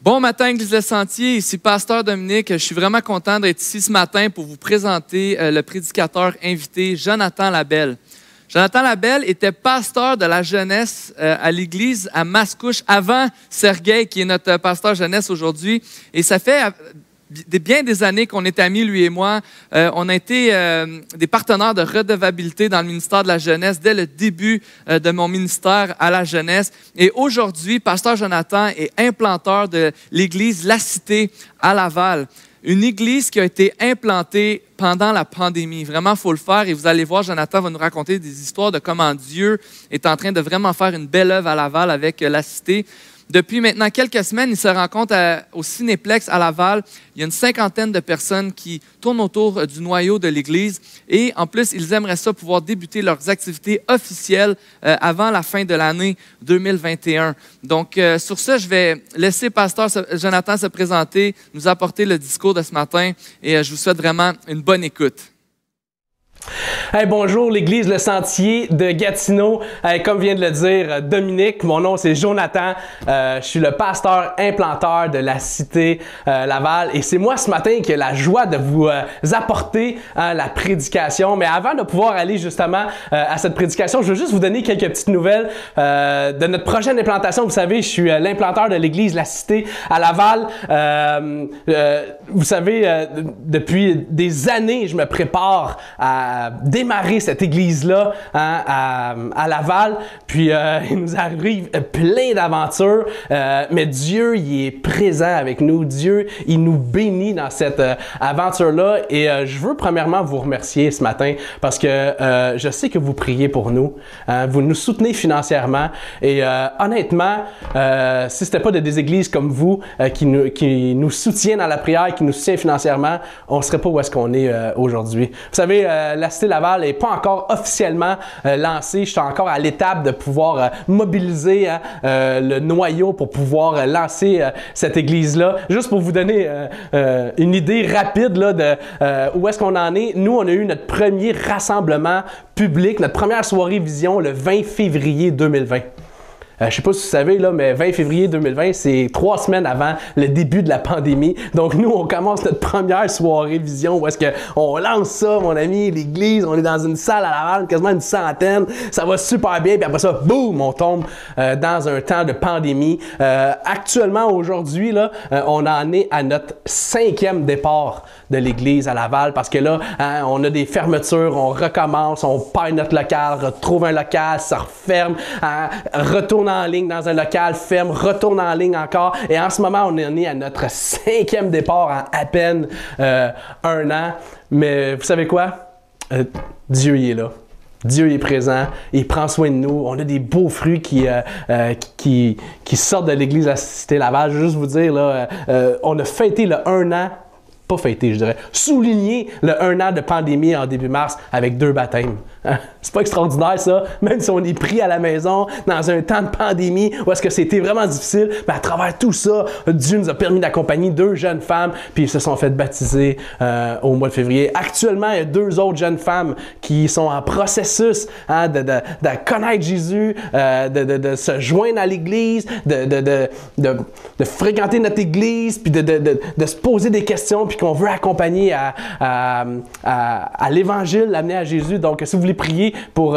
Bon matin, Église Le Sentier, ici Pasteur Dominique. Je suis vraiment content d'être ici ce matin pour vous présenter le prédicateur invité, Jonathan Labelle. Jonathan Labelle était pasteur de la jeunesse à l'Église à Mascouche avant Sergueï, qui est notre pasteur jeunesse aujourd'hui. Et ça fait bien des années qu'on est amis, lui et moi. On a été des partenaires de redevabilité dans le ministère de la jeunesse dès le début de mon ministère à la jeunesse. Et aujourd'hui, pasteur Jonathan est implanteur de l'église La Cité à Laval. Une église qui a été implantée pendant la pandémie. Vraiment, il faut le faire. Et vous allez voir, Jonathan va nous raconter des histoires de comment Dieu est en train de vraiment faire une belle œuvre à Laval avec La Cité. Depuis maintenant quelques semaines, il se rencontre au Cinéplex à Laval. Il y a une cinquantaine de personnes qui tournent autour du noyau de l'Église. Et en plus, ils aimeraient ça pouvoir débuter leurs activités officielles avant la fin de l'année 2021. Donc, sur ce, je vais laisser pasteur Jonathan se présenter, nous apporter le discours de ce matin. Et je vous souhaite vraiment une bonne écoute. Hey, bonjour l'Église Le Sentier de Gatineau. Comme vient de le dire Dominique, mon nom c'est Jonathan. Je suis le pasteur implanteur de la Cité Laval et c'est moi ce matin qui ai la joie de vous apporter la prédication. Mais avant de pouvoir aller justement à cette prédication, je veux juste vous donner quelques petites nouvelles de notre prochaine implantation. Vous savez, je suis l'implanteur de l'Église La Cité à Laval. Vous savez, depuis des années, je me prépare à démarrer cette église-là à Laval. Puis, il nous arrive plein d'aventures, mais Dieu, il est présent avec nous. Dieu, il nous bénit dans cette aventure-là. Et je veux premièrement vous remercier ce matin parce que je sais que vous priez pour nous. Vous nous soutenez financièrement. Et honnêtement, si ce n'était pas des églises comme vous qui nous soutiennent dans la prière, qui nous soutiennent financièrement, on ne serait pas où est-ce qu'on est aujourd'hui. Vous savez, la Cité Laval n'est pas encore officiellement lancée. Je suis encore à l'étape de pouvoir mobiliser le noyau pour pouvoir lancer cette église-là. Juste pour vous donner une idée rapide là, de où est-ce qu'on en est. Nous, on a eu notre premier rassemblement public, notre première soirée vision le 20 février 2020. Je ne sais pas si vous savez, là, mais 20 février 2020, c'est 3 semaines avant le début de la pandémie. Donc, nous, on commence notre première soirée vision où est-ce qu'on lance ça, mon ami, l'église. On est dans une salle à Laval, quasiment une centaine. Ça va super bien. Puis après ça, boum, on tombe dans un temps de pandémie. Actuellement, aujourd'hui, là, on en est à notre 5e départ de l'église à Laval parce que là, on a des fermetures, on recommence, on perd notre local, retrouve un local, ça referme, retourne en ligne dans un local, ferme, retourne en ligne encore. Et en ce moment, on est à notre 5e départ en à peine 1 an. Mais vous savez quoi? Dieu il est là. Dieu est présent, il prend soin de nous. On a des beaux fruits qui sortent de l'église de la Cité Laval. Je veux juste vous dire, là, on a fêté le 1 an. Pas fêté, je dirais, souligner le 1 an de pandémie en début mars avec 2 baptêmes. C'est pas extraordinaire ça, même si on est pris à la maison dans un temps de pandémie où est-ce que c'était vraiment difficile, mais à travers tout ça, Dieu nous a permis d'accompagner 2 jeunes femmes, puis ils se sont fait baptiser au mois de février. Actuellement, il y a 2 autres jeunes femmes qui sont en processus de connaître Jésus, de se joindre à l'Église, de fréquenter notre Église, puis de se poser des questions, puis qu'on veut accompagner à l'Évangile, l'amener à Jésus. Donc, si vous voulez prier pour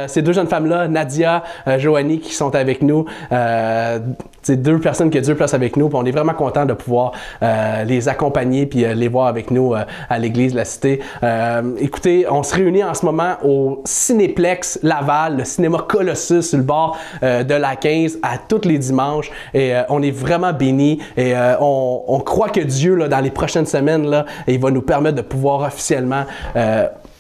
ces 2 jeunes femmes-là, Nadia, Joanie, qui sont avec nous, c'est 2 personnes que Dieu place avec nous, puis on est vraiment content de pouvoir les accompagner puis les voir avec nous à l'église de la Cité. Écoutez, on se réunit en ce moment au Cinéplex Laval, le cinéma Colossus sur le bord de la 15 à tous les dimanches et on est vraiment bénis et on croit que Dieu, là, dans les prochaines semaines, là, il va nous permettre de pouvoir officiellement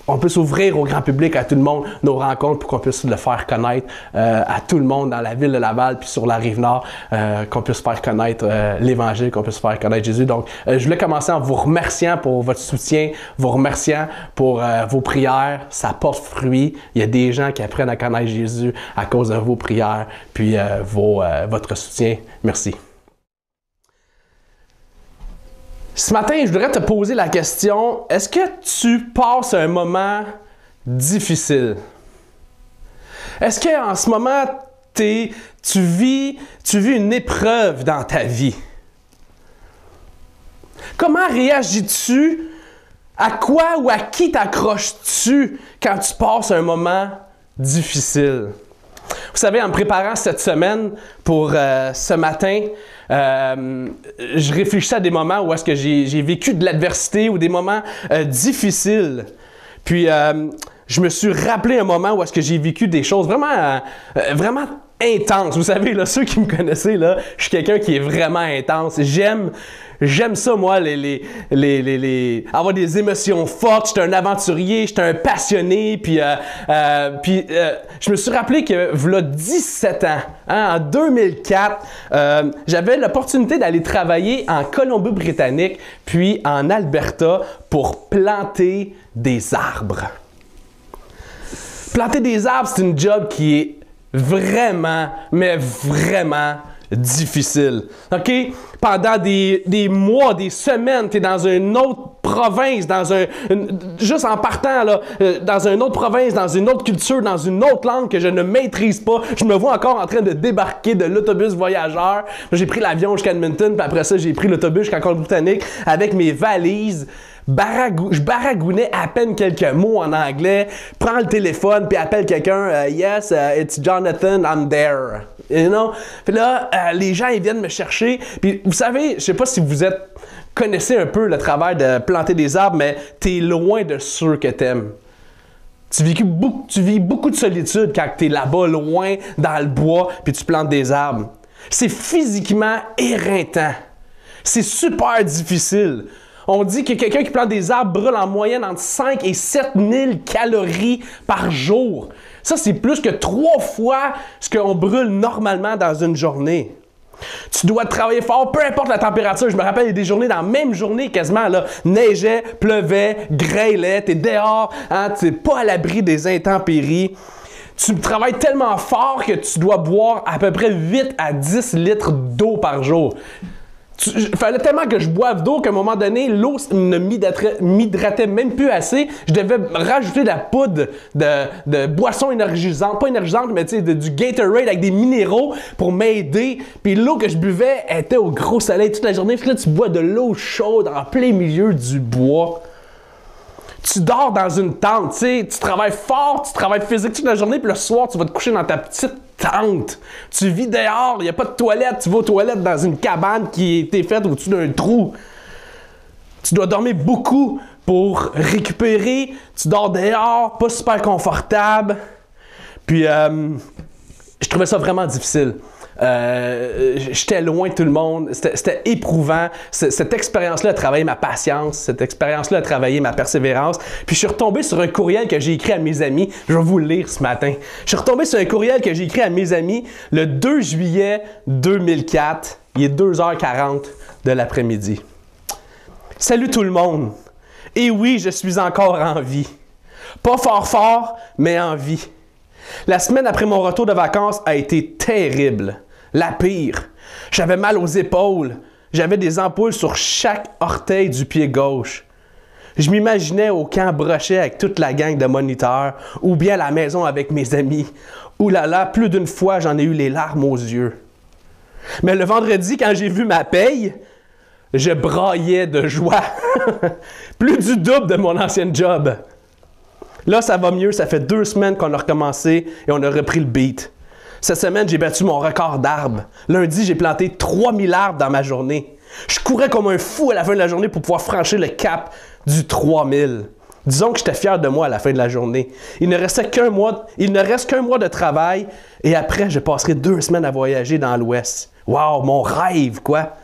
on peut s'ouvrir au grand public, à tout le monde, nos rencontres pour qu'on puisse le faire connaître à tout le monde dans la ville de Laval puis sur la Rive-Nord, qu'on puisse faire connaître l'Évangile, qu'on puisse faire connaître Jésus. Donc, je voulais commencer en vous remerciant pour votre soutien, vous remerciant pour vos prières. Ça porte fruit. Il y a des gens qui apprennent à connaître Jésus à cause de vos prières puis votre soutien. Merci. Ce matin, je voudrais te poser la question, est-ce que tu passes un moment difficile. Est-ce qu'en ce moment, tu vis une épreuve dans ta vie? Comment réagis-tu? À quoi ou à qui t'accroches-tu quand tu passes un moment difficile? Vous savez, en me préparant cette semaine pour ce matin, je réfléchissais à des moments où est-ce que j'ai vécu de l'adversité ou des moments difficiles. Puis, je me suis rappelé un moment où est-ce que j'ai vécu des choses vraiment intenses. Vous savez, là, ceux qui me connaissez, là, je suis quelqu'un qui est vraiment intense. J'aime ça, moi, avoir des émotions fortes. J'étais un aventurier, j'étais un passionné. Puis, je me suis rappelé que, v'là 17 ans, hein, en 2004, j'avais l'opportunité d'aller travailler en Colombie-Britannique, puis en Alberta, pour planter des arbres. Planter des arbres, c'est une job qui est vraiment, mais vraiment difficile. OK? Pendant des mois, des semaines, tu es dans une autre province, juste en partant, là, dans une autre province, dans une autre culture, dans une autre langue que je ne maîtrise pas. Je me vois encore en train de débarquer de l'autobus voyageur. J'ai pris l'avion jusqu'à Edmonton, puis après ça, j'ai pris l'autobus jusqu'à Colombie-Britannique avec mes valises. Je baragouinais à peine quelques mots en anglais, prends le téléphone puis appelle quelqu'un, yes, it's Jonathan, I'm there. You know? Puis là, les gens ils viennent me chercher. Puis vous savez, je sais pas si vous connaissez un peu le travail de planter des arbres, mais t'es loin de ceux que t'aimes. Tu vis beaucoup de solitude quand t'es là-bas, loin, dans le bois, puis tu plantes des arbres. C'est physiquement éreintant. C'est super difficile. On dit que quelqu'un qui plante des arbres brûle en moyenne entre 5 et 7 000 calories par jour. Ça, c'est plus que 3 fois ce qu'on brûle normalement dans une journée. Tu dois travailler fort, peu importe la température. Je me rappelle, il y a des journées, dans la même journée quasiment, là, neigeait, pleuvait, grêlait, t'es dehors, hein, t'es pas à l'abri des intempéries. Tu travailles tellement fort que tu dois boire à peu près 8 à 10 litres d'eau par jour. Il fallait tellement que je boive d'eau qu'à un moment donné, l'eau ne m'hydratait même plus assez. Je devais rajouter de la poudre de boissons énergisantes, pas énergisantes, mais du Gatorade avec des minéraux pour m'aider. Puis l'eau que je buvais était au gros soleil toute la journée. Puis là, tu bois de l'eau chaude en plein milieu du bois. Tu dors dans une tente, tu travailles fort, tu travailles physique toute la journée, puis le soir, tu vas te coucher dans ta petite tente. Tu vis dehors, il n'y a pas de toilette, tu vas aux toilettes dans une cabane qui a été faite au-dessus d'un trou. Tu dois dormir beaucoup pour récupérer, tu dors dehors, pas super confortable. Puis, je trouvais ça vraiment difficile. J'étais loin de tout le monde, c'était éprouvant. Cette expérience-là a travaillé ma patience, cette expérience-là a travaillé ma persévérance. Puis je suis retombé sur un courriel que j'ai écrit à mes amis. Je vais vous le lire ce matin. Je suis retombé sur un courriel que j'ai écrit à mes amis le 2 juillet 2004. Il est 2h40 de l'après-midi. Salut tout le monde. Et oui, je suis encore en vie. Pas fort, mais en vie. La semaine après mon retour de vacances a été terrible. La pire. J'avais mal aux épaules. J'avais des ampoules sur chaque orteil du pied gauche. Je m'imaginais au camp Brochet avec toute la gang de moniteurs ou bien à la maison avec mes amis. Ouh là là, plus d'une fois, j'en ai eu les larmes aux yeux. Mais le vendredi, quand j'ai vu ma paye, je braillais de joie. Plus du double de mon ancien job. Là, ça va mieux. Ça fait 2 semaines qu'on a recommencé et on a repris le beat. Cette semaine, j'ai battu mon record d'arbres. Lundi, j'ai planté 3000 arbres dans ma journée. Je courais comme un fou à la fin de la journée pour pouvoir franchir le cap du 3000. Disons que j'étais fier de moi à la fin de la journée. Il ne reste qu'un mois de travail et après, je passerai 2 semaines à voyager dans l'Ouest. Wow, mon rêve, quoi!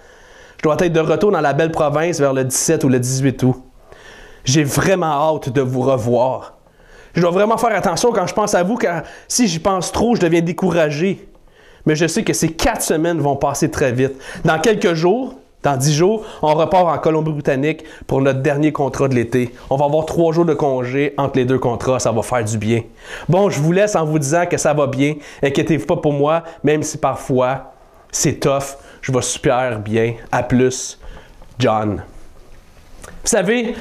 Je dois être de retour dans la belle province vers le 17 ou le 18 août. J'ai vraiment hâte de vous revoir. Je dois vraiment faire attention quand je pense à vous, car si j'y pense trop, je deviens découragé. Mais je sais que ces 4 semaines vont passer très vite. Dans quelques jours, dans 10 jours, on repart en Colombie-Britannique pour notre dernier contrat de l'été. On va avoir 3 jours de congé entre les 2 contrats, ça va faire du bien. Bon, je vous laisse en vous disant que ça va bien. Inquiétez-vous pas pour moi, même si parfois c'est tough. Je vais super bien. À plus, John. Vous savez,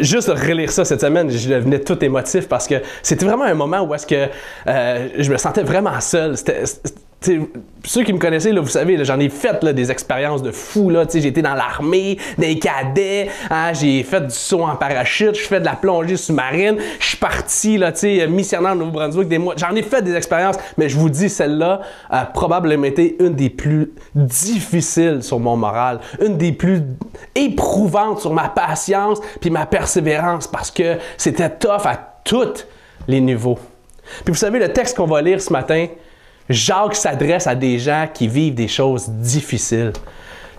juste relire ça cette semaine, je devenais tout émotif parce que c'était vraiment un moment où est-ce que je me sentais vraiment seul. Ceux qui me connaissaient, là, vous savez, j'en ai fait là, des expériences de fou. J'ai été dans l'armée, des cadets, hein, j'ai fait du saut en parachute, je fais de la plongée sous-marine, je suis parti là, missionnaire au Nouveau-Brunswick des mois. J'en ai fait des expériences, mais je vous dis, celle-là a probablement été une des plus difficiles sur mon moral, une des plus éprouvantes sur ma patience puis ma persévérance parce que c'était tough à tous les niveaux. Puis vous savez, le texte qu'on va lire ce matin, Jacques s'adresse à des gens qui vivent des choses difficiles.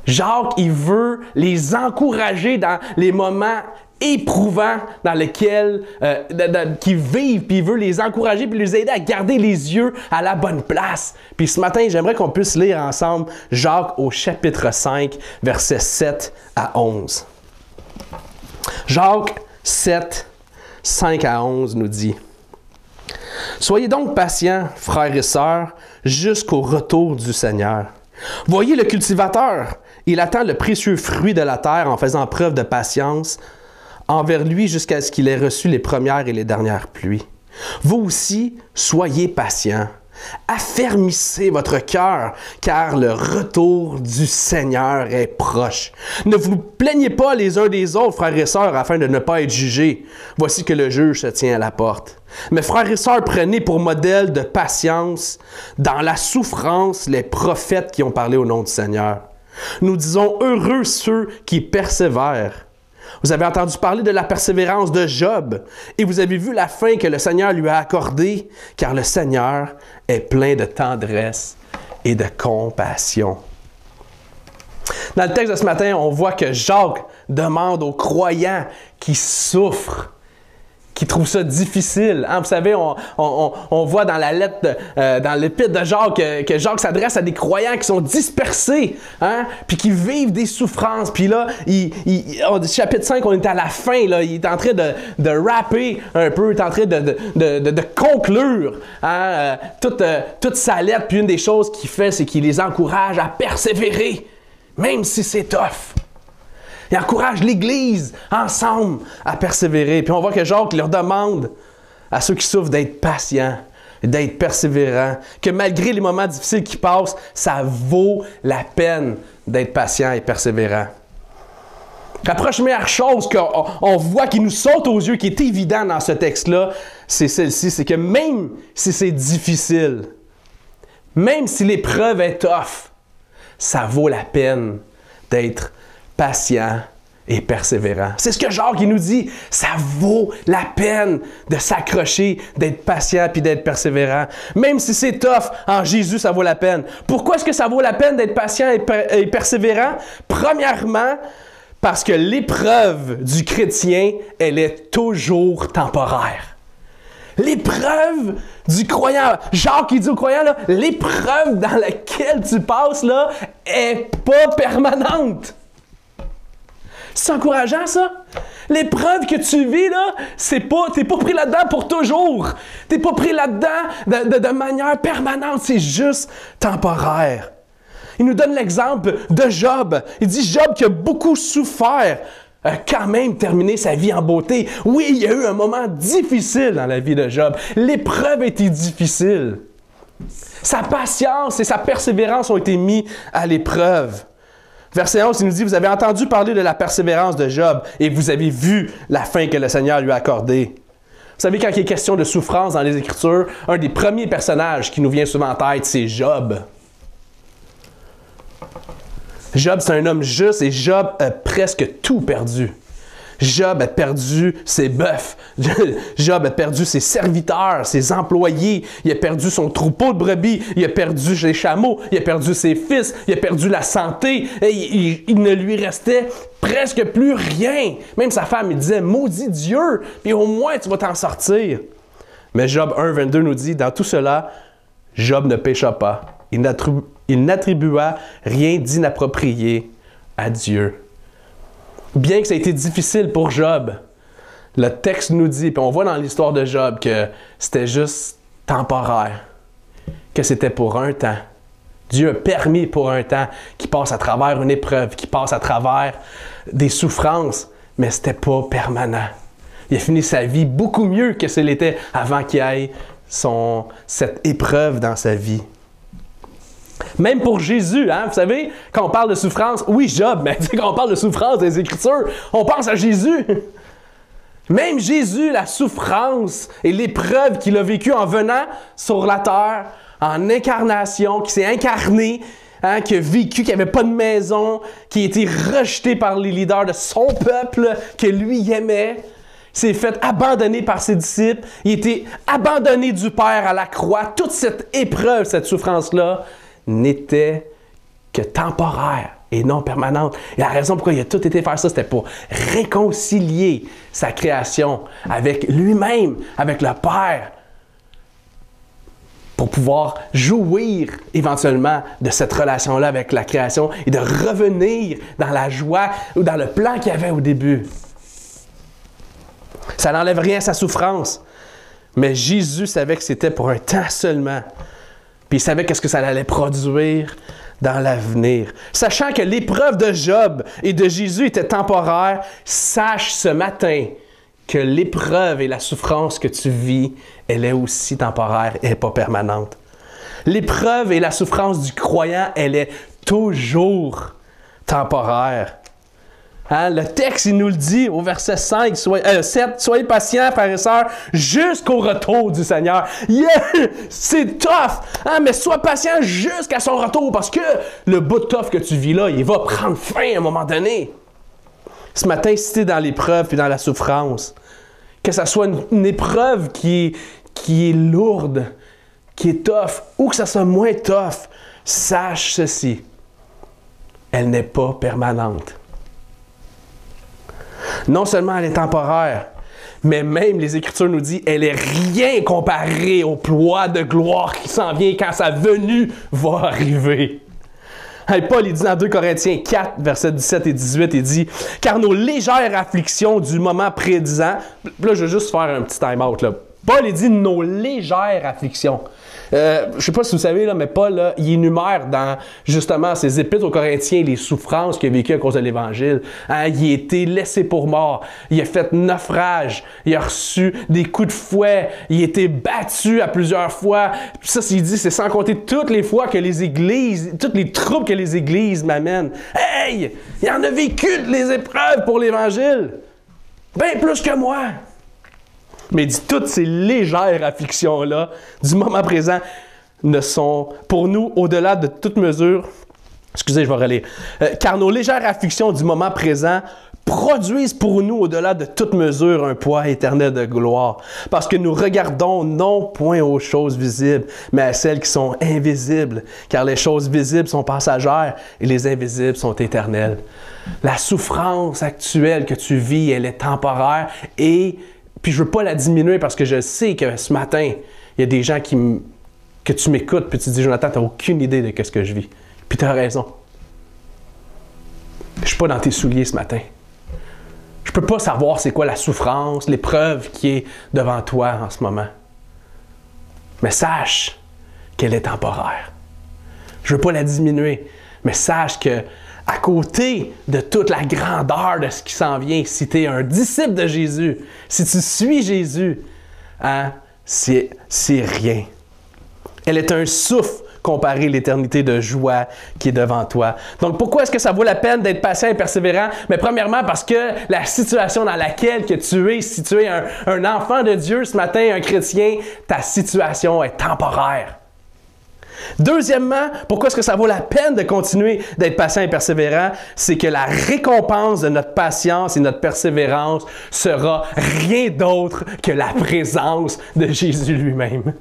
Jacques, il veut les encourager dans les moments éprouvants dans lesquels qu'ils vivent, puis il veut les encourager puis les aider à garder les yeux à la bonne place. Puis ce matin, j'aimerais qu'on puisse lire ensemble Jacques au chapitre 5, versets 7 à 11. Jacques 7, 5 à 11 nous dit: Soyez donc patients, frères et sœurs, jusqu'au retour du Seigneur. Voyez le cultivateur, il attend le précieux fruit de la terre en faisant preuve de patience envers lui jusqu'à ce qu'il ait reçu les premières et les dernières pluies. Vous aussi, soyez patients. Affermissez votre cœur, car le retour du Seigneur est proche. Ne vous plaignez pas les uns des autres, frères et sœurs, afin de ne pas être jugés. Voici que le juge se tient à la porte. Mais frères et sœurs, prenez pour modèle de patience dans la souffrance les prophètes qui ont parlé au nom du Seigneur. Nous disons heureux ceux qui persévèrent. Vous avez entendu parler de la persévérance de Job et vous avez vu la fin que le Seigneur lui a accordée, car le Seigneur est plein de tendresse et de compassion. Dans le texte de ce matin, on voit que Jacques demande aux croyants qui souffrent, qui trouvent ça difficile. Hein? Vous savez, on voit dans la lettre, dans l'épître de Jacques, que Jacques s'adresse à des croyants qui sont dispersés, hein? Puis qui vivent des souffrances. Puis là, chapitre 5, on est à la fin, là, il est en train de rapper un peu, il est en train de conclure hein? Toute sa lettre. Puis une des choses qu'il fait, c'est qu'il les encourage à persévérer, même si c'est tough. Il encourage l'Église ensemble à persévérer. Puis on voit que Jacques leur demande à ceux qui souffrent d'être patients, d'être persévérants, que malgré les moments difficiles qui passent, ça vaut la peine d'être patient et persévérant. La première chose qu'on voit qui nous saute aux yeux, qui est évident dans ce texte-là, c'est celle-ci, c'est que même si c'est difficile, même si l'épreuve est tough, ça vaut la peine d'être patient et persévérant. C'est ce que Jacques nous dit. Ça vaut la peine de s'accrocher, d'être patient puis d'être persévérant. Même si c'est tough, en Jésus, ça vaut la peine. Pourquoi est-ce que ça vaut la peine d'être patient et persévérant? Premièrement, parce que l'épreuve du chrétien, elle est toujours temporaire. L'épreuve du croyant, Jacques il dit au croyant, là, l'épreuve dans laquelle tu passes là, est pas permanente. C'est encourageant, ça? L'épreuve que tu vis, là, t'es pas pris là-dedans pour toujours. T'es pas pris là-dedans de manière permanente. C'est juste temporaire. Il nous donne l'exemple de Job. Il dit Job qui a beaucoup souffert a quand même terminé sa vie en beauté. Oui, il y a eu un moment difficile dans la vie de Job. L'épreuve était difficile. Sa patience et sa persévérance ont été mis à l'épreuve. Verset 11, il nous dit, vous avez entendu parler de la persévérance de Job et vous avez vu la fin que le Seigneur lui a accordée. Vous savez, quand il est question de souffrance dans les Écritures, un des premiers personnages qui nous vient souvent en tête, c'est Job. Job, c'est un homme juste et Job a presque tout perdu. Job a perdu ses bœufs. Job a perdu ses serviteurs, ses employés. Il a perdu son troupeau de brebis. Il a perdu ses chameaux. Il a perdu ses fils. Il a perdu la santé. Et il ne lui restait presque plus rien. Même sa femme, il disait, maudit Dieu, puis au moins tu vas t'en sortir. Mais Job 1, 22 nous dit, dans tout cela, Job ne pécha pas. Il n'attribua rien d'inapproprié à Dieu. Bien que ça ait été difficile pour Job, le texte nous dit, puis on voit dans l'histoire de Job que c'était juste temporaire, que c'était pour un temps. Dieu a permis pour un temps qu'il passe à travers une épreuve, qu'il passe à travers des souffrances, mais c'était pas permanent. Il a fini sa vie beaucoup mieux que ce l'était avant qu'il ait cette épreuve dans sa vie. Même pour Jésus, hein, vous savez, quand on parle de souffrance, oui, Job, mais quand on parle de souffrance des Écritures, on pense à Jésus. Même Jésus, la souffrance et l'épreuve qu'il a vécue en venant sur la terre, en incarnation, qui s'est incarné, hein, qui a vécu, qui n'avait pas de maison, qui a été rejeté par les leaders de son peuple, que lui aimait, s'est fait abandonner par ses disciples, il a été abandonné du Père à la croix. Toute cette épreuve, cette souffrance-là, n'était que temporaire et non permanente. Et la raison pourquoi il a tout été faire ça, c'était pour réconcilier sa création avec lui-même, avec le Père, pour pouvoir jouir éventuellement de cette relation-là avec la création et de revenir dans la joie ou dans le plan qu'il y avait au début. Ça n'enlève rien à sa souffrance, mais Jésus savait que c'était pour un temps seulement. Puis il savait qu'est-ce que ça allait produire dans l'avenir. Sachant que l'épreuve de Job et de Jésus était temporaire, sache ce matin que l'épreuve et la souffrance que tu vis, elle est aussi temporaire et pas permanente. L'épreuve et la souffrance du croyant, elle est toujours temporaire. Hein? Le texte, il nous le dit au verset 7, soyez patients, frères et sœurs, jusqu'au retour du Seigneur. Yeah! C'est tough! Hein? Mais sois patient jusqu'à son retour, parce que le bout de tough que tu vis là, il va prendre fin à un moment donné. Ce matin, si tu es dans l'épreuve et dans la souffrance, que ce soit une épreuve qui est lourde, qui est tough, ou que ça soit moins tough, sache ceci, elle n'est pas permanente. Non seulement elle est temporaire, mais même les Écritures nous disent elle est rien comparée au poids de gloire qui s'en vient quand sa venue va arriver. Hey, Paul, il dit dans 2 Corinthiens 4, versets 17 et 18, il dit « Car nos légères afflictions du moment présent... » Là, je vais juste faire un petit time-out. Paul, il dit « nos légères afflictions ». Je ne sais pas si vous savez, là, mais Paul, là, il énumère dans justement ses épîtres aux Corinthiens les souffrances qu'il a vécues à cause de l'Évangile. Hein, il a été laissé pour mort, il a fait naufrage, il a reçu des coups de fouet, il a été battu à plusieurs fois. Puis ça, il dit, c'est sans compter toutes les fois que les églises, toutes les troupes que les églises m'amènent. Hey! Il en a vécu les épreuves pour l'Évangile! Bien plus que moi! Mais il dit, toutes ces légères afflictions-là, du moment présent, ne sont pour nous au-delà de toute mesure. Excusez, je vais relire. Car nos légères afflictions du moment présent produisent pour nous au-delà de toute mesure un poids éternel de gloire. Parce que nous regardons non point aux choses visibles, mais à celles qui sont invisibles. Car les choses visibles sont passagères et les invisibles sont éternelles. La souffrance actuelle que tu vis, elle est temporaire et puis je ne veux pas la diminuer parce que je sais que ce matin, il y a des gens que tu m'écoutes puis tu te dis « Jonathan, tu n'as aucune idée de ce que je vis. » Puis tu as raison. Je ne suis pas dans tes souliers ce matin. Je ne peux pas savoir c'est quoi la souffrance, l'épreuve qui est devant toi en ce moment. Mais sache qu'elle est temporaire. Je ne veux pas la diminuer, mais sache que à côté de toute la grandeur de ce qui s'en vient, si tu es un disciple de Jésus, si tu suis Jésus, hein, c'est rien. Elle est un souffle comparé à l'éternité de joie qui est devant toi. Donc, pourquoi est-ce que ça vaut la peine d'être patient et persévérant? Mais premièrement, parce que la situation dans laquelle que tu es, si tu es un enfant de Dieu ce matin, un chrétien, ta situation est temporaire. Deuxièmement, pourquoi est-ce que ça vaut la peine de continuer d'être patient et persévérant? C'est que la récompense de notre patience et notre persévérance sera rien d'autre que la présence de Jésus lui-même.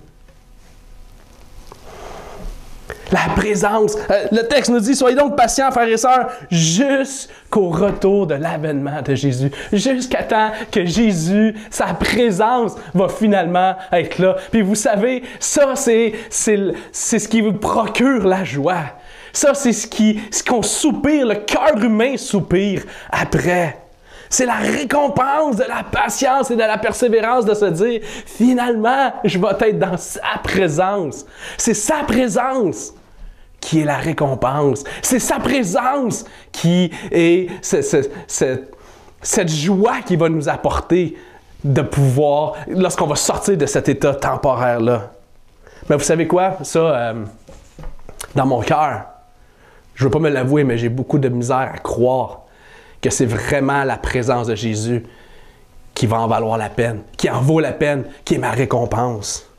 La présence. Le texte nous dit, soyez donc patients, frères et sœurs, jusqu'au retour de l'avènement de Jésus. Jusqu'à temps que Jésus, sa présence, va finalement être là. Puis vous savez, ça, c'est ce qui vous procure la joie. Ça, c'est ce qu'on soupire, le cœur humain soupire après. C'est la récompense de la patience et de la persévérance de se dire, finalement, je vais être dans sa présence. C'est sa présence qui est la récompense. C'est sa présence qui est cette joie qui va nous apporter de pouvoir, lorsqu'on va sortir de cet état temporaire-là. Mais vous savez quoi? Ça, dans mon cœur, je ne veux pas me l'avouer, mais j'ai beaucoup de misère à croire que c'est vraiment la présence de Jésus qui va en valoir la peine, qui en vaut la peine, qui est ma récompense.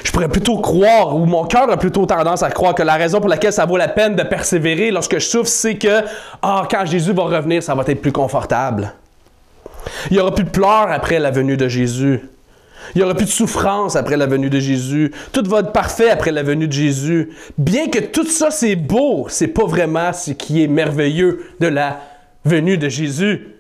Je pourrais plutôt croire, ou mon cœur a plutôt tendance à croire que la raison pour laquelle ça vaut la peine de persévérer lorsque je souffre, c'est que quand Jésus va revenir, ça va être plus confortable. Il n'y aura plus de pleurs après la venue de Jésus. Il n'y aura plus de souffrance après la venue de Jésus. Tout va être parfait après la venue de Jésus. Bien que tout ça, c'est beau, c'est pas vraiment ce qui est merveilleux de la venue de Jésus.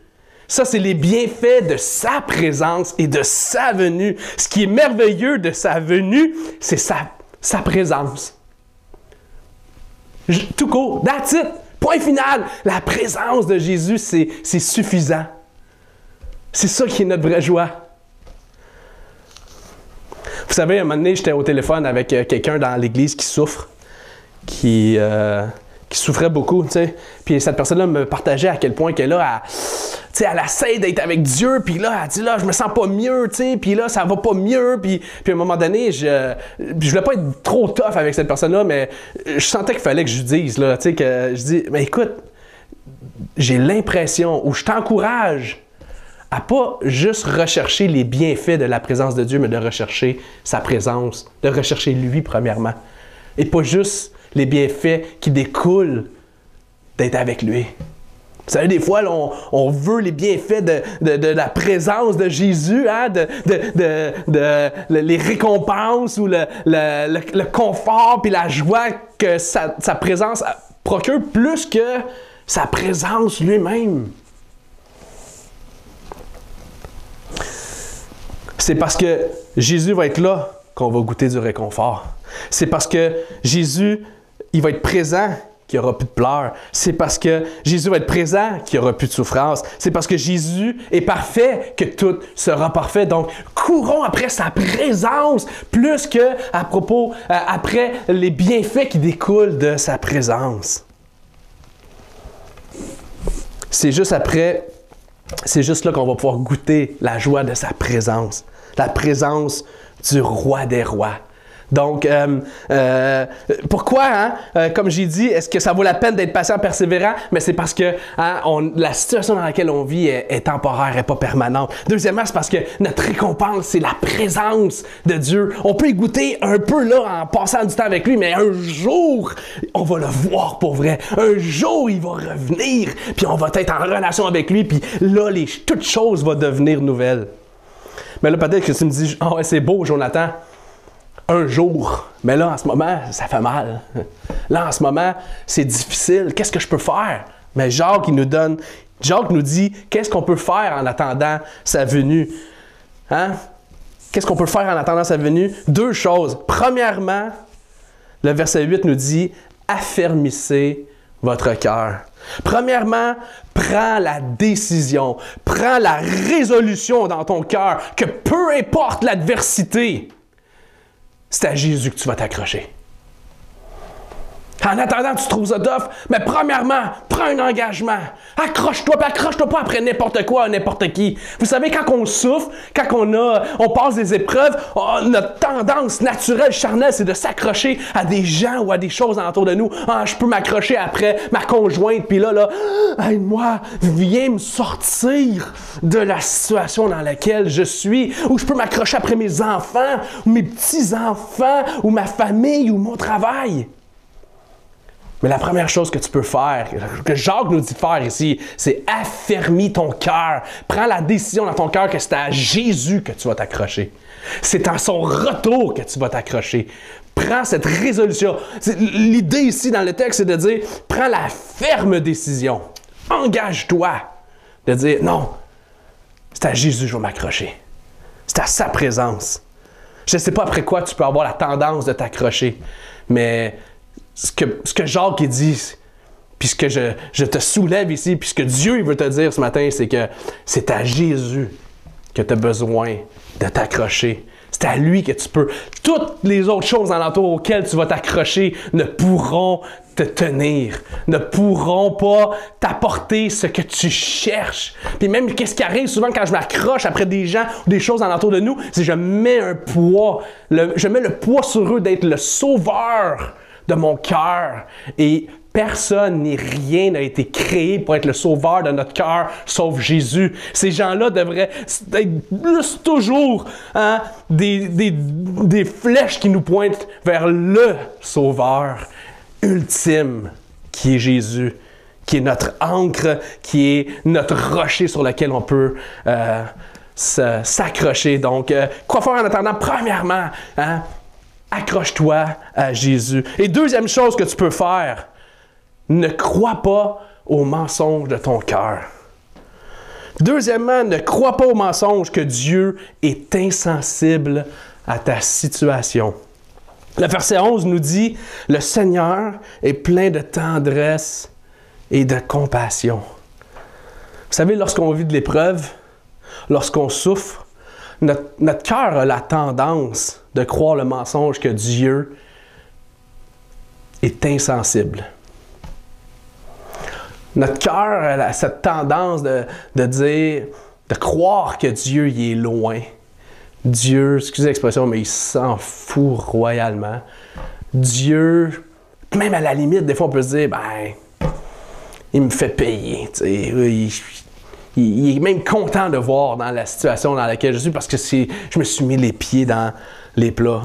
Ça, c'est les bienfaits de sa présence et de sa venue. Ce qui est merveilleux de sa venue, c'est sa présence. Tout court, that's it. Point final. La présence de Jésus, c'est suffisant. C'est ça qui est notre vraie joie. Vous savez, à un moment donné, j'étais au téléphone avec quelqu'un dans l'église qui souffre, qui souffrait beaucoup, tu sais. Puis cette personne-là me partageait à quel point qu'elle a, elle essaie d'être avec Dieu, puis là, elle dit, là, je me sens pas mieux, tu sais, puis là, ça va pas mieux, puis à un moment donné, je voulais pas être trop tough avec cette personne-là, mais je sentais qu'il fallait que je lui dise, là, tu sais, que je dis, mais écoute, j'ai l'impression, ou je t'encourage à pas juste rechercher les bienfaits de la présence de Dieu, mais de rechercher sa présence, de rechercher lui premièrement. Et pas juste les bienfaits qui découlent d'être avec lui. Vous savez, des fois, là, on veut les bienfaits de la présence de Jésus, hein, les récompenses ou le confort puis la joie que sa présence procure plus que sa présence lui-même. C'est parce que Jésus va être là qu'on va goûter du réconfort. C'est parce que Jésus, il va être présent qu'il n'y aura plus de pleurs. C'est parce que Jésus va être présent qu'il n'y aura plus de souffrance. C'est parce que Jésus est parfait que tout sera parfait. Donc, courons après sa présence plus que après les bienfaits qui découlent de sa présence. C'est juste là qu'on va pouvoir goûter la joie de sa présence. La présence du roi des rois. Donc, pourquoi, comme j'ai dit, est-ce que ça vaut la peine d'être patient, persévérant? Mais c'est parce que la situation dans laquelle on vit est temporaire, n'est pas permanente. Deuxièmement, c'est parce que notre récompense, c'est la présence de Dieu. On peut y goûter un peu là en passant du temps avec lui, mais un jour, on va le voir pour vrai. Un jour, il va revenir, puis on va être en relation avec lui, puis là, toute chose va devenir nouvelle. Mais là, peut-être que tu me dis, « ouais, c'est beau, Jonathan. » Un jour. Mais là, en ce moment, ça fait mal. Là, en ce moment, c'est difficile. Qu'est-ce que je peux faire? Mais Jacques nous dit, qu'est-ce qu'on peut faire en attendant sa venue? Hein? Qu'est-ce qu'on peut faire en attendant sa venue? Deux choses. Premièrement, le verset 8 nous dit, affermissez votre cœur. Premièrement, prends la décision, prends la résolution dans ton cœur que peu importe l'adversité, c'est à Jésus que tu vas t'accrocher. En attendant, tu trouves ça tough, mais premièrement, prends un engagement. Accroche-toi, puis accroche-toi pas après n'importe quoi, n'importe qui. Vous savez, quand on souffre, quand on passe des épreuves, notre tendance naturelle, charnelle, c'est de s'accrocher à des gens ou à des choses autour de nous. Je peux m'accrocher après ma conjointe, puis là, aide-moi, viens me sortir de la situation dans laquelle je suis. Ou je peux m'accrocher après mes enfants, ou mes petits-enfants, ou ma famille, ou mon travail. Mais la première chose que tu peux faire, que Jacques nous dit de faire ici, c'est affermis ton cœur. Prends la décision dans ton cœur que c'est à Jésus que tu vas t'accrocher. C'est à son retour que tu vas t'accrocher. Prends cette résolution. L'idée ici dans le texte, c'est de dire, prends la ferme décision. Engage-toi de dire, non, c'est à Jésus que je vais m'accrocher. C'est à sa présence. Je ne sais pas après quoi tu peux avoir la tendance de t'accrocher, mais ce que Jacques dit, puis ce que je te soulève ici, puis ce que Dieu il veut te dire ce matin, c'est que c'est à Jésus que tu as besoin de t'accrocher. C'est à lui que tu peux. Toutes les autres choses alentour auxquelles tu vas t'accrocher ne pourront te tenir, ne pourront pas t'apporter ce que tu cherches. Puis même, qu'est-ce qui arrive souvent quand je m'accroche après des gens ou des choses alentour de nous, c'est que je mets un poids. Je mets le poids sur eux d'être le sauveur de mon cœur. Et personne ni rien n'a été créé pour être le sauveur de notre cœur, sauf Jésus. Ces gens-là devraient être toujours des flèches qui nous pointent vers le sauveur ultime, qui est Jésus, qui est notre ancre, qui est notre rocher sur lequel on peut s'accrocher. Donc, quoi faire en attendant? Premièrement, accroche-toi à Jésus. Et deuxième chose que tu peux faire, ne crois pas aux mensonges de ton cœur. Deuxièmement, ne crois pas aux mensonges que Dieu est insensible à ta situation. Le verset 11 nous dit, « Le Seigneur est plein de tendresse et de compassion. » Vous savez, lorsqu'on vit de l'épreuve, lorsqu'on souffre, notre cœur a la tendance de croire le mensonge que Dieu est insensible. Notre cœur a cette tendance de croire que Dieu il est loin. Dieu, excusez l'expression, mais il s'en fout royalement. Dieu, même à la limite, des fois on peut se dire, ben, il me fait payer. Il est même content de voir dans la situation dans laquelle je suis parce que je me suis mis les pieds dans les plats.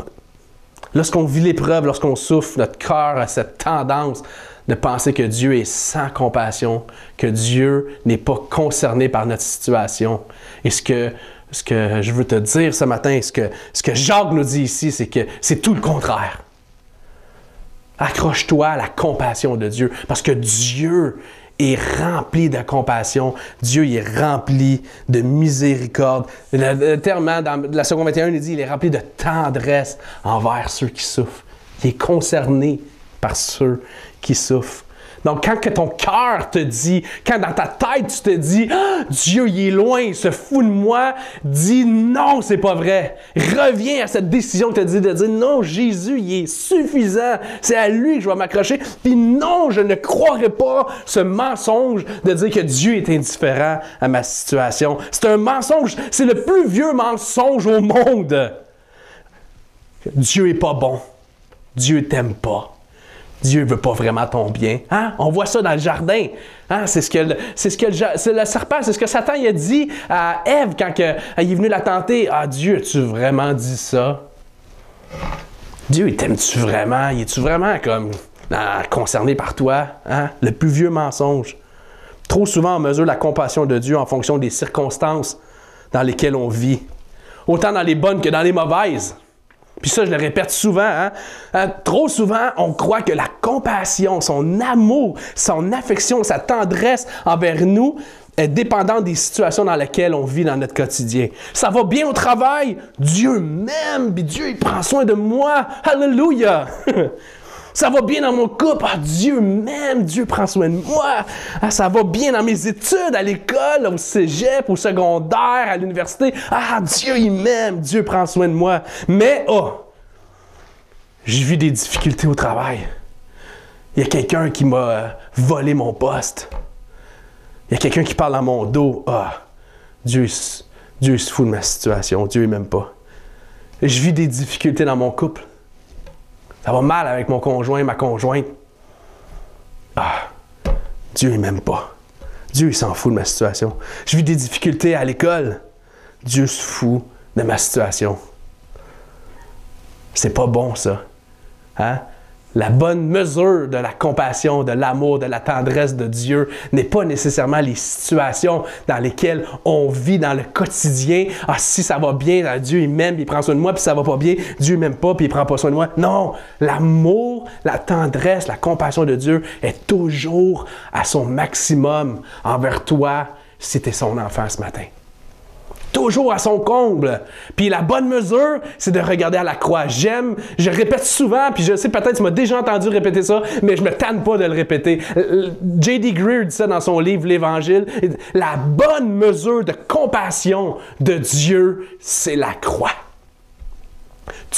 Lorsqu'on vit l'épreuve, lorsqu'on souffre, notre cœur a cette tendance de penser que Dieu est sans compassion, que Dieu n'est pas concerné par notre situation. Et ce que je veux te dire ce matin, ce que Jacques nous dit ici, c'est que c'est tout le contraire. Accroche-toi à la compassion de Dieu, parce que Dieu est rempli de compassion. Dieu il est rempli de miséricorde. Le terme dans la seconde 21, il dit il est rempli de tendresse envers ceux qui souffrent. Il est concerné par ceux qui souffrent. Donc, quand que ton cœur te dit, quand dans ta tête tu te dis ah, « Dieu, il est loin, il se fout de moi », dis « Non, c'est pas vrai ». Reviens à cette décision que tu as dit de dire « Non, Jésus, il est suffisant, c'est à lui que je vais m'accrocher ». Puis non, je ne croirai pas ce mensonge de dire que Dieu est indifférent à ma situation. C'est un mensonge, c'est le plus vieux mensonge au monde. Dieu est pas bon. Dieu t'aime pas. Dieu ne veut pas vraiment ton bien. Hein? On voit ça dans le jardin. Hein? C'est le serpent, c'est ce que Satan il a dit à Ève quand il est venu la tenter. Ah, Dieu, as-tu vraiment dit ça? Dieu, il t'aime-tu vraiment? Il est-tu vraiment comme concerné par toi? Hein? Le plus vieux mensonge. Trop souvent, on mesure la compassion de Dieu en fonction des circonstances dans lesquelles on vit. Autant dans les bonnes que dans les mauvaises. Puis ça, je le répète souvent, trop souvent, on croit que la compassion, son amour, son affection, sa tendresse envers nous est dépendante des situations dans lesquelles on vit dans notre quotidien. Ça va bien au travail, Dieu m'aime, puis Dieu il prend soin de moi, alléluia! Ça va bien dans mon couple, Dieu m'aime, Dieu prend soin de moi. Ça va bien dans mes études, à l'école, au cégep, au secondaire, à l'université. Dieu, il m'aime, Dieu prend soin de moi. Mais, je vis des difficultés au travail. Il y a quelqu'un qui m'a volé mon poste. Il y a quelqu'un qui parle dans mon dos. Dieu se fout de ma situation, Dieu, il m'aime pas. Je vis des difficultés dans mon couple. Ça va mal avec mon conjoint, ma conjointe. Dieu, il m'aime pas. Dieu, il s'en fout de ma situation. Je vis des difficultés à l'école. Dieu se fout de ma situation. C'est pas bon, ça. Hein? La bonne mesure de la compassion, de l'amour, de la tendresse de Dieu n'est pas nécessairement les situations dans lesquelles on vit dans le quotidien. Si ça va bien, Dieu il m'aime, il prend soin de moi, puis ça va pas bien, Dieu m'aime pas, puis il prend pas soin de moi. Non, l'amour, la tendresse, la compassion de Dieu est toujours à son maximum envers toi si tu es son enfant ce matin. Toujours à son comble. Puis la bonne mesure, c'est de regarder à la croix. Je répète souvent, puis je sais peut-être tu m'as déjà entendu répéter ça, mais je me tanne pas de le répéter. J.D. Greear dit ça dans son livre L'Évangile. La bonne mesure de compassion de Dieu, c'est la croix.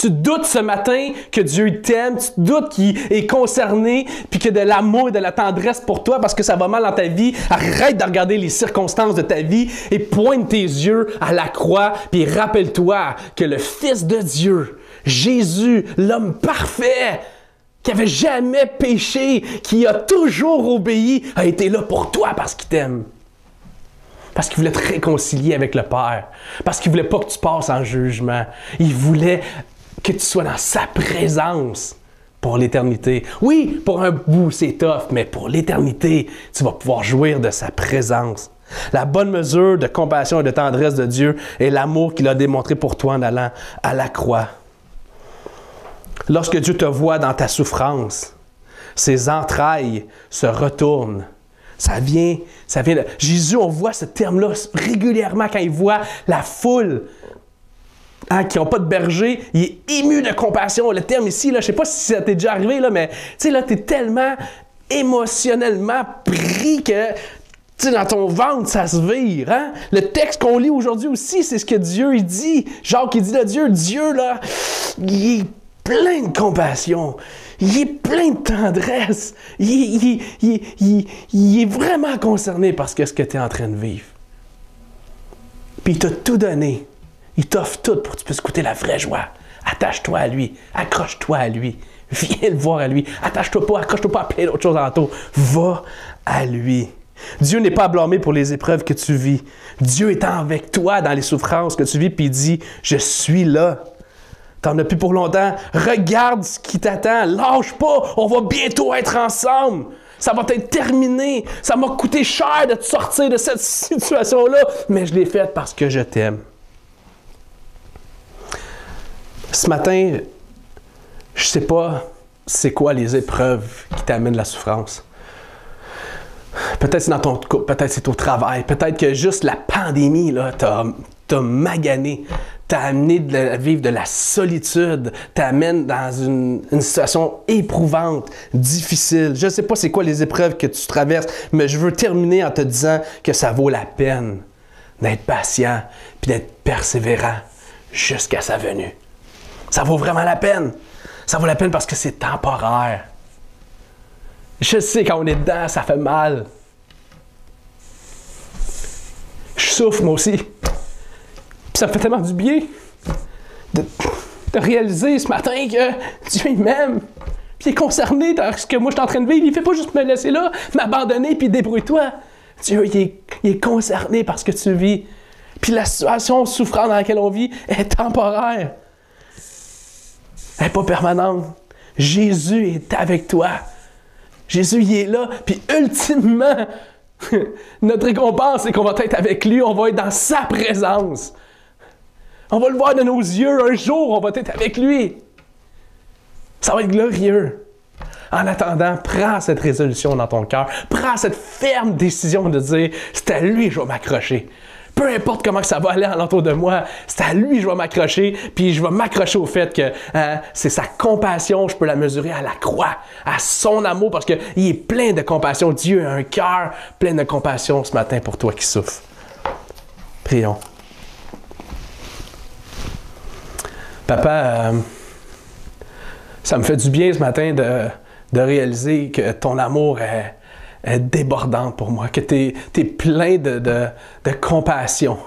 Tu doutes ce matin que Dieu t'aime, tu doutes qu'il est concerné, puis que de l'amour et de la tendresse pour toi parce que ça va mal dans ta vie. Arrête de regarder les circonstances de ta vie et pointe tes yeux à la croix, puis rappelle-toi que le Fils de Dieu, Jésus, l'homme parfait, qui n'avait jamais péché, qui a toujours obéi, a été là pour toi parce qu'il t'aime. Parce qu'il voulait te réconcilier avec le Père. Parce qu'il ne voulait pas que tu passes en jugement. Il voulait que tu sois dans sa présence pour l'éternité. Oui, pour un bout, c'est tough, mais pour l'éternité, tu vas pouvoir jouir de sa présence. La bonne mesure de compassion et de tendresse de Dieu est l'amour qu'il a démontré pour toi en allant à la croix. Lorsque Dieu te voit dans ta souffrance, ses entrailles se retournent. Ça vient de... Jésus, on voit ce terme-là régulièrement quand il voit la foule qui n'ont pas de berger. Il est ému de compassion. Le terme ici, là, je ne sais pas si ça t'est déjà arrivé, là, mais tu es tellement émotionnellement pris que dans ton ventre, ça se vire. Hein? Le texte qu'on lit aujourd'hui aussi, c'est ce que Dieu il dit. Jacques, il dit là, Dieu, là, il est plein de compassion. Il est plein de tendresse. Il est vraiment concerné par ce que tu es en train de vivre. Puis il t'a tout donné. Il t'offre tout pour que tu puisses goûter la vraie joie. Attache-toi à lui. Accroche-toi à lui. Viens le voir à lui. Attache-toi pas, accroche-toi pas à plein d'autres choses alentour. Va à lui. Dieu n'est pas à blâmer pour les épreuves que tu vis. Dieu est avec toi dans les souffrances que tu vis, puis il dit, je suis là. T'en as plus pour longtemps. Regarde ce qui t'attend. Lâche pas. On va bientôt être ensemble. Ça va être terminé. Ça m'a coûté cher de te sortir de cette situation-là, mais je l'ai faite parce que je t'aime. Ce matin, je sais pas c'est quoi les épreuves qui t'amènent la souffrance. Peut-être c'est dans ton couple, peut-être c'est au travail, peut-être que juste la pandémie là, t'a magané. T'a amené à vivre de la solitude, t'amène dans une situation éprouvante, difficile. Je ne sais pas c'est quoi les épreuves que tu traverses, mais je veux terminer en te disant que ça vaut la peine d'être patient puis d'être persévérant jusqu'à sa venue. Ça vaut vraiment la peine. Ça vaut la peine parce que c'est temporaire. Je sais, quand on est dedans, ça fait mal. Je souffre, moi aussi. Puis ça me fait tellement du bien de réaliser ce matin que Dieu il m'aime. Puis il est concerné dans ce que moi je suis en train de vivre. Il ne fait pas juste me laisser là, m'abandonner, puis débrouille-toi. Dieu, il est concerné par ce que tu vis. Puis la situation souffrante dans laquelle on vit est temporaire. Elle n'est pas permanente. Jésus est avec toi. Jésus, il est là. Puis ultimement, notre récompense, c'est qu'on va être avec lui. On va être dans sa présence. On va le voir de nos yeux. Un jour, on va être avec lui. Ça va être glorieux. En attendant, prends cette résolution dans ton cœur. Prends cette ferme décision de dire, c'est à lui que je vais m'accrocher. Peu importe comment ça va aller alentour de moi, c'est à lui que je vais m'accrocher, puis je vais m'accrocher au fait que c'est sa compassion, je peux la mesurer à la croix, à son amour, parce qu'il est plein de compassion. Dieu a un cœur plein de compassion ce matin pour toi qui souffres. Prions. Papa, ça me fait du bien ce matin de réaliser que ton amour est débordant pour moi, que tu es plein de compassion.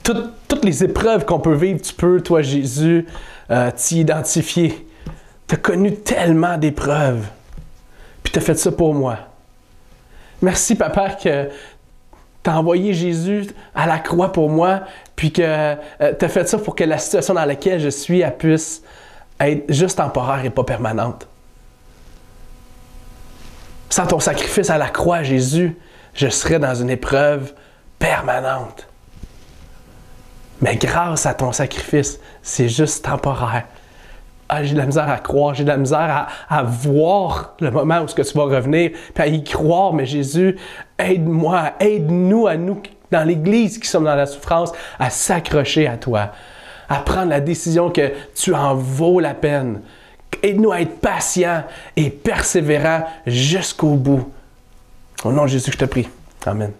Toutes les épreuves qu'on peut vivre, tu peux, toi Jésus, t'y identifier. Tu as connu tellement d'épreuves, puis tu as fait ça pour moi. Merci Papa que tu as envoyé Jésus à la croix pour moi, puis que tu as fait ça pour que la situation dans laquelle je suis elle puisse être juste temporaire et pas permanente. Sans ton sacrifice à la croix, Jésus, je serais dans une épreuve permanente. Mais grâce à ton sacrifice, c'est juste temporaire. Ah, j'ai de la misère à croire, j'ai de la misère à voir le moment où tu vas revenir, puis à y croire. Mais Jésus, aide-moi, aide-nous à nous, dans l'Église qui sommes dans la souffrance, à s'accrocher à toi, à prendre la décision que tu en vaux la peine. Aide-nous à être patients et persévérants jusqu'au bout. Au nom de Jésus, je te prie. Amen.